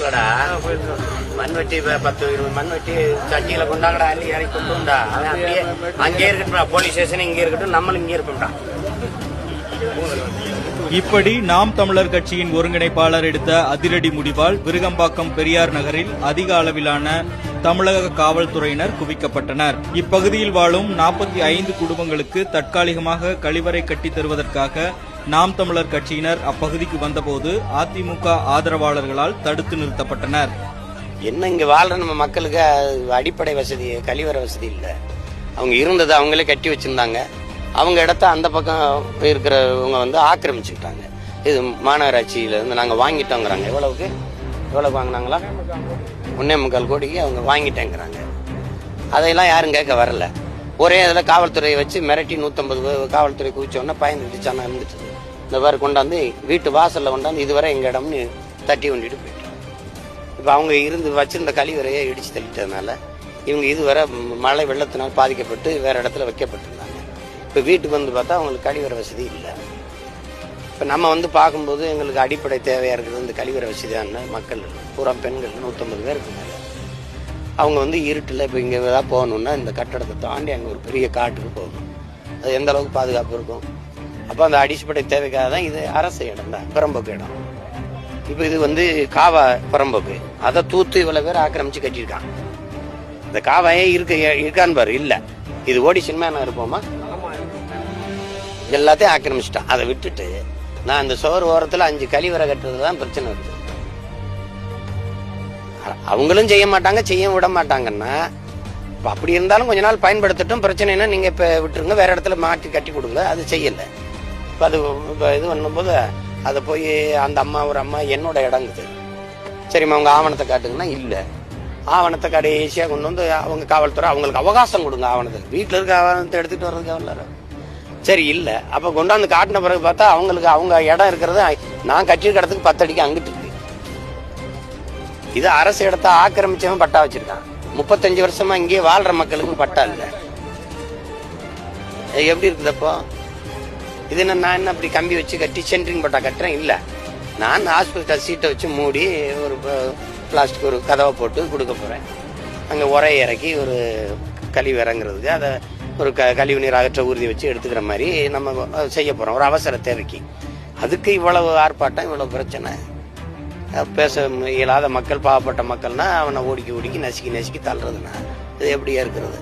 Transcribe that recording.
போயிருவாங்கடா. மண்வெட்டி 10-20 மண்வெட்டி சட்டியில கொண்டாங்கடா, அள்ளி இறக்கி கொண்டுண்டா. அவன் அப்படியே அங்கே இருக்கட்டும், போலீஸ் ஸ்டேஷன் இங்கே இருக்கட்டும், நம்மளும் இங்கே இருக்கோம்டா. இப்படி நாம் தமிழர் கட்சியின் ஒருங்கிணைப்பாளர் எடுத்த அதிரடி முடிவால் விருகம்பாக்கம் பெரியார் நகரில் அதிக அளவிலான தமிழக காவல்துறையினர் குவிக்கப்பட்டனர். இப்பகுதியில் வாழும் 45 குடும்பங்களுக்கு தற்காலிகமாக கழிவறை கட்டித் தருவதற்காக நாம் தமிழர் கட்சியினர் அப்பகுதிக்கு வந்தபோது அதிமுக ஆதரவாளர்களால் தடுத்து நிறுத்தப்பட்டனர். என்ன இங்க வாழ்ற நம்ம மக்களுக்கு அடிப்படை வசதி, கழிவறை வசதி இல்லை. அவங்க இருந்ததை அவங்களே கட்டி வச்சிருந்தாங்க. அவங்க இடத்த அந்த பக்கம் இருக்கிறவங்க ஆக்கிரமிச்சுக்கிட்டாங்க. இது மாநகராட்சியில இருந்து நாங்க வாங்கிட்டோங்கிறாங்க. எவ்வளவு வாங்கினாங்களா? 1.25 கோடிக்கு அவங்க வாங்கிட்டேங்கிறாங்க. அதையெல்லாம் யாரும் கேட்க வரல. ஒரே இதில் காவல்துறையை வச்சு மிரட்டி 150 காவல்துறை குவிச்சோன்னா பயந்துட்டு சாணம் இருந்துட்டு இந்த மாதிரி கொண்டாந்து வீட்டு வாசல்ல கொண்டாந்து இதுவரை எங்க இடம்னு தட்டி கொண்டுட்டு போயிட்டோம். இப்போ அவங்க இருந்து வச்சிருந்த கழிவறையை இடிச்சு தள்ளிட்டதுனால இவங்க இதுவரை மழை வெள்ளத்தினால் பாதிக்கப்பட்டு வேற இடத்துல வைக்கப்பட்டிருந்தாங்க. இப்போ வீட்டுக்கு வந்து பார்த்தா அவங்களுக்கு கழிவறை வசதி இல்லை. இப்போ நம்ம பார்க்கும்போது எங்களுக்கு அடிப்படை தேவையாக இருக்கிறது இந்த கழிவறை வசதியான மக்கள் பூரா பெண்கள் 150 பேருக்கு மேலே. அவங்க இருட்டில் இப்போ இங்கே ஏதாவது போகணுன்னா இந்த கட்டடத்தை தாண்டி அங்கே ஒரு பெரிய காட்டுக்கு போகணும். அது எந்த அளவுக்கு பாதுகாப்பு இருக்கும்? அப்போ அந்த அடிப்படை தேவைக்காக தான் இது அரசு இடம் தான், புறம்போக்கு இடம். இப்போ இது காவா புறம்போக்கு, அதை தூத்து இவ்வளவு பேர் ஆக்கிரமிச்சு கட்டியிருக்கான். இந்த காவாயே இருக்கான்னு பாரு, இல்லை. இது ஓடி சினிமா இருப்போமா? எல்லாத்தையும் ஆக்கிரமிச்சிட்டான். அதை விட்டுட்டு நான் அந்த சோறு ஓரத்தில் 5 கழிவறை கட்டுறதுதான் பிரச்சனை இருக்கு. அவங்களும் செய்ய மாட்டாங்க, செய்ய விட மாட்டாங்கன்னா அப்படி இருந்தாலும் கொஞ்ச நாள் பயன்படுத்தட்டும். பிரச்சனைனா நீங்க இப்ப விட்டுருங்க, வேற இடத்துல மாற்றி கட்டி கொடுங்க. அது செய்யல. இப்ப அது இது பண்ணும்போது அதை போய் அந்த அம்மா ஒரு அம்மா என்னோட இடங்குது, சரிம்மா அவங்க ஆவணத்தை காட்டுங்கன்னா இல்லை. ஆவணத்தை கடைசியா கொண்டு அவங்க காவல்துறை அவங்களுக்கு அவகாசம் கொடுங்க. ஆவணத்தை வீட்டுல இருக்க ஆவணத்தை எடுத்துட்டு வர்றதுக்கு எவ்வளோ சரி இல்லை. அப்ப கொண்டாந்து காட்டின பிறகு பார்த்தா அவங்களுக்கு அவங்க இடம் இருக்கிறது நான் கட்டியிருக்க இடத்துக்கு 10 அடிக்கு அங்கிட்டு இருக்கு. இது அரசு இடத்த ஆக்கிரமிச்சவன் பட்டா வச்சிருக்கான். 35 வருஷமா இங்கே வாழ்ற மக்களுக்கு பட்டா இல்லை. எப்படி இருக்குதப்போ? இது என்ன, நான் என்ன அப்படி கம்பி வச்சு கட்டி சென்ட்ரிங் பட்டா கட்டுறேன்? இல்லை, நான் ஹாஸ்பிட்டல் சீட்டை வச்சு மூடி ஒரு பிளாஸ்டிக் ஒரு கதவை போட்டு கொடுக்க போறேன். அங்கே உரையை இறக்கி ஒரு கழிவு இறங்குறதுக்கு அதை ஒரு கழிவு நீர் அகற்ற ஊர்தி வச்சு எடுத்துக்கிற மாதிரி நம்ம செய்ய போறோம் ஒரு அவசர தேவைக்கு. அதுக்கு இவ்வளவு ஆர்ப்பாட்டம், இவ்வளவு பிரச்சனை. பேச இயலாத மக்கள், பாவப்பட்ட மக்கள்னா அவனை ஓடிக்கி நசுக்கி தள்ளுறதுன்னா இது எப்படியா இருக்கிறது?